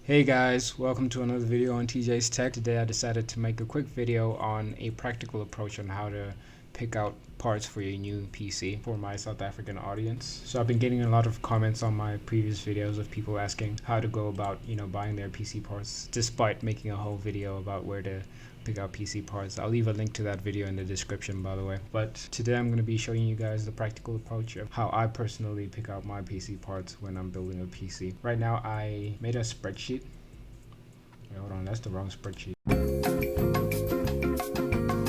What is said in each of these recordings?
Hey guys, welcome to another video on TJ's Tech. Today I decided to make a quick video on a practical approach on how to pick out parts for your new PC for my South African audience. So I've been getting a lot of comments on my previous videos of people asking how to go about, buying their PC parts, despite making a whole video about where to pick out PC parts. I'll leave a link to that video in the description, by the way. But today I'm going to be showing you guys the practical approach of how I personally pick out my PC parts when I'm building a PC. Right now I made a spreadsheet. Wait, hold on, that's the wrong spreadsheet.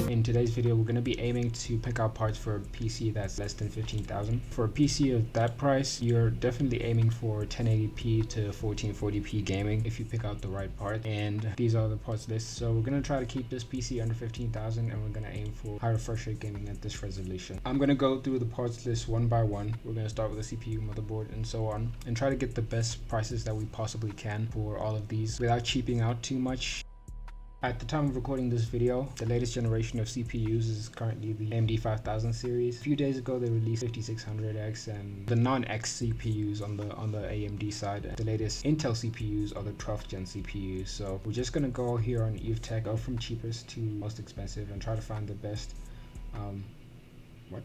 In today's video, we're going to be aiming to pick out parts for a PC that's less than 15,000. For a PC of that price, you're definitely aiming for 1080p to 1440p gaming if you pick out the right part. And these are the parts lists. So we're going to try to keep this PC under 15,000 and we're going to aim for high refresh rate gaming at this resolution. I'm going to go through the parts list one by one. We're going to start with the CPU, motherboard, and so on, and try to get the best prices that we possibly can for all of these without cheaping out too much. At the time of recording this video, the latest generation of CPUs is currently the AMD 5000 series. A few days ago they released 5600X and the non-X CPUs on the AMD side. The latest Intel CPUs are the 12th gen CPUs. So we're just gonna go here on Eve Tech, go from cheapest to most expensive and try to find the best. What?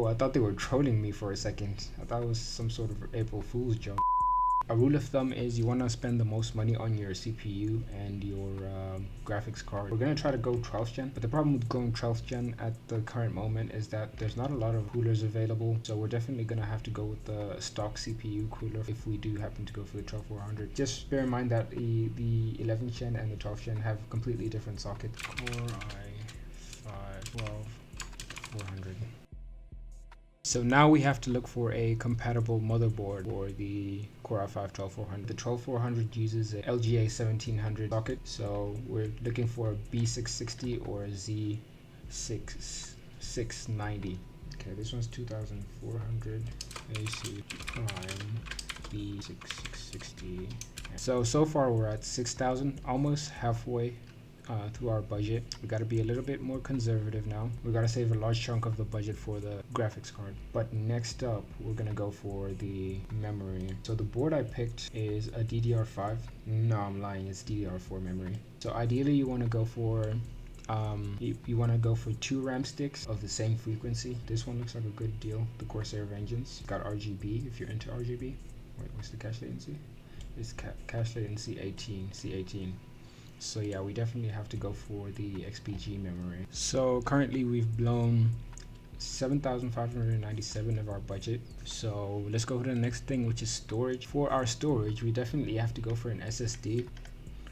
I thought they were trolling me for a second. I thought it was some sort of April Fool's joke. A rule of thumb is you want to spend the most money on your CPU and your graphics card. We're going to try to go 12th gen, but the problem with going 12th gen at the current moment is that there's not a lot of coolers available. So we're definitely going to have to go with the stock CPU cooler if we do happen to go for the 12400. Just bear in mind that the 11th gen and the 12th gen have completely different sockets. Core i5-12400. So now we have to look for a compatible motherboard for the Core i5-12400. The 12400 uses a LGA 1700 socket, so we're looking for a B660 or a Z690. Okay, this one's 2400 AC Prime B660. So far we're at 6,000, almost halfway through our budget. We got to be a little bit more conservative now. We got to save a large chunk of the budget for the graphics card. But next up, we're gonna go for the memory. So the board I picked is a DDR5. No, I'm lying. It's DDR4 memory. So ideally, you want to go for you want to go for 2 RAM sticks of the same frequency. This one looks like a good deal. The Corsair Vengeance got RGB if you're into RGB. Wait, what's the cache latency? It's cache latency C18. So yeah, we definitely have to go for the XPG memory. So currently we've blown 7,597 of our budget. So let's go to the next thing, which is storage. For our storage, we definitely have to go for an SSD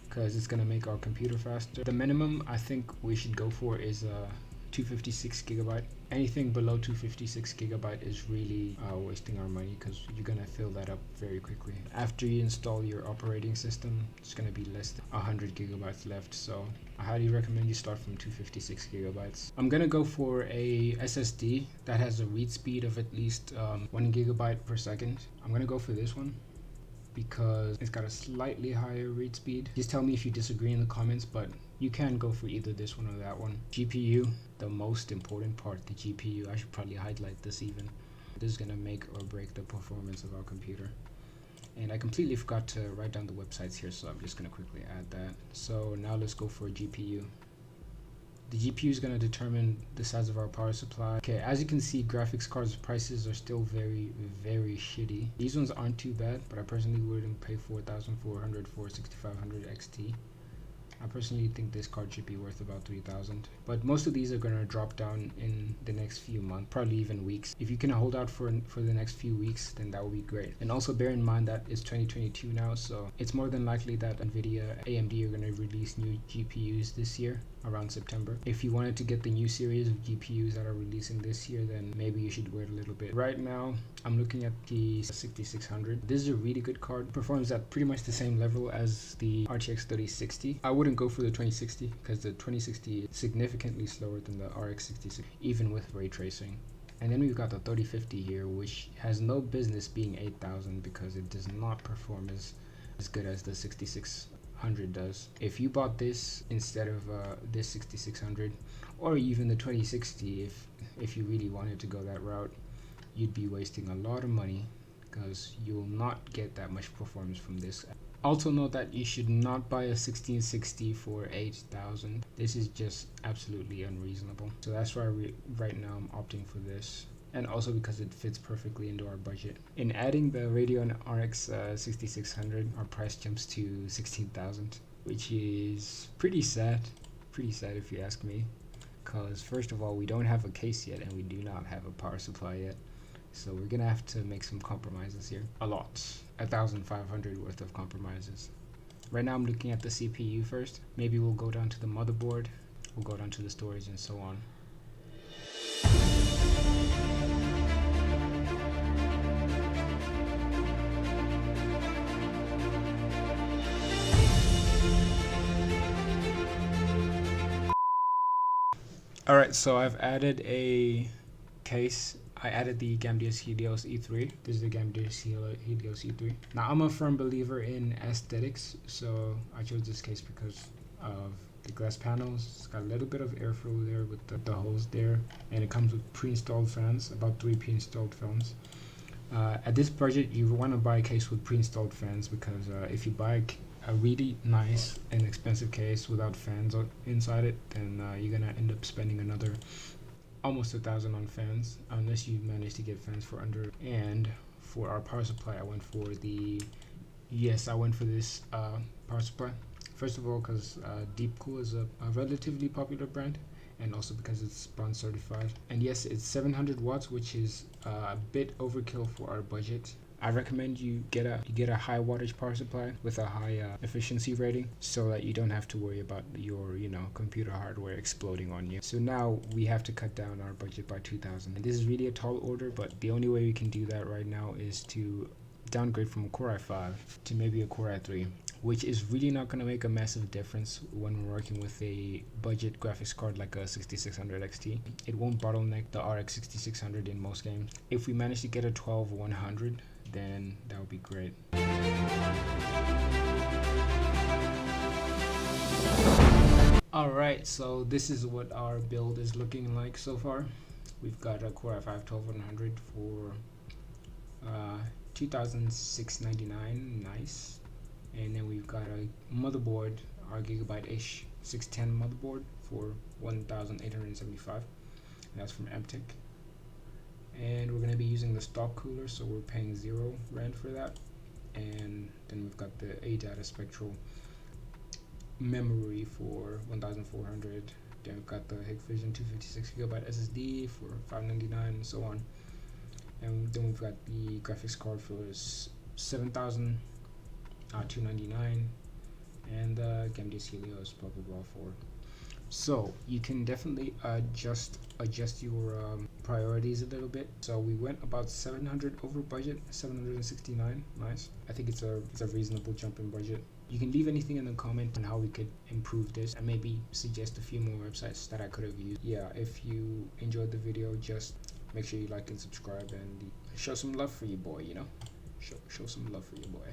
because it's gonna make our computer faster. The minimum I think we should go for is a 256 gigabyte. Anything below 256 gigabyte is really wasting our money because you're gonna fill that up very quickly. After you install your operating system, it's gonna be less than 100 gigabytes left. So I highly recommend you start from 256 gigabytes. I'm gonna go for a SSD that has a read speed of at least 1 gigabyte per second. I'm gonna go for this one because it's got a slightly higher read speed. Just tell me if you disagree in the comments, but you can go for either this one or that one. GPU, the most important part, the GPU. I should probably highlight this even. This is gonna make or break the performance of our computer. And I completely forgot to write down the websites here, so I'm just gonna quickly add that. So now let's go for GPU. The GPU is going to determine the size of our power supply. Okay, as you can see, graphics cards prices are still very shitty. These ones aren't too bad, but I personally wouldn't pay 4,400 for 6500 XT. I personally think this card should be worth about 3,000, but most of these are going to drop down in the next few months, probably even weeks. If you can hold out for the next few weeks, then that would be great. And also bear in mind that it's 2022 now, so it's more than likely that Nvidia, AMD are going to release new GPUs this year around September. If you wanted to get the new series of GPUs that are releasing this year, then maybe you should wait a little bit. Right now, I'm looking at the 6600. This is a really good card. It performs at pretty much the same level as the RTX 3060. I wouldn't go for the 2060 because the 2060 is significantly slower than the RX 66, even with ray tracing. And then we've got the 3050 here, which has no business being 8,000 because it does not perform as good as the 6600 2600 does. If you bought this instead of this 6600 or even the 2060, if you really wanted to go that route, you'd be wasting a lot of money because you will not get that much performance from this. Also note that you should not buy a 1660 for 8000. This is just absolutely unreasonable. So that's why right now I'm opting for this, and also because it fits perfectly into our budget. In adding the Radeon RX 6600, our price jumps to 16,000, which is pretty sad if you ask me, because first of all, we don't have a case yet and we do not have a power supply yet. So we're gonna have to make some compromises here. A lot. 1,500 worth of compromises. Right now I'm looking at the CPU first. Maybe we'll go down to the motherboard. We'll go down to the storage and so on. Alright, so I've added a case. I added the Gamdius Helios E3. This is the Gamdius Helios E3. Now, I'm a firm believer in aesthetics, so I chose this case because of the glass panels. It's got a little bit of airflow there with the holes there, and it comes with pre-installed fans, about 3 pre-installed fans. At this budget, you want to buy a case with pre-installed fans because if you buy a really nice and expensive case without fans inside it, then you're gonna end up spending another almost 1,000 on fans, unless you manage to get fans for under. And for our power supply, I went for this power supply. First of all, because Deepcool is a relatively popular brand, and also because it's bronze certified. And yes, it's 700 watts, which is a bit overkill for our budget. I recommend you get a high wattage power supply with a high efficiency rating, so that you don't have to worry about your computer hardware exploding on you. So now we have to cut down our budget by 2,000. And this is really a tall order, but the only way we can do that right now is to downgrade from a Core i5 to maybe a Core i3, which is really not going to make a massive difference when we're working with a budget graphics card like a 6600 XT. It won't bottleneck the RX 6600 in most games. If we manage to get a 12100, then that would be great. Alright, so this is what our build is looking like so far. We've got a Core i5 12100 for 2,699, nice. And then we've got a motherboard, our Gigabyte-ish 610 motherboard for 1,875, and that's from Emtech. And we're going to be using the stock cooler, so we're paying 0 rand for that. And then we've got the ADATA spectral memory for 1,400. Then we've got the Hikvision 256GB SSD for 599, and so on. And then we've got the graphics card for 7,299, and Gamdius Helios blah blah blah for. So you can definitely adjust your priorities a little bit. So we went about 700 over budget, 769. Nice. I think it's a reasonable jump in budget. You can leave anything in the comment on how we could improve this, and maybe suggest a few more websites that I could have used. Yeah, if you enjoyed the video, just make sure you like and subscribe and show some love for your boy. Show some love for your boy.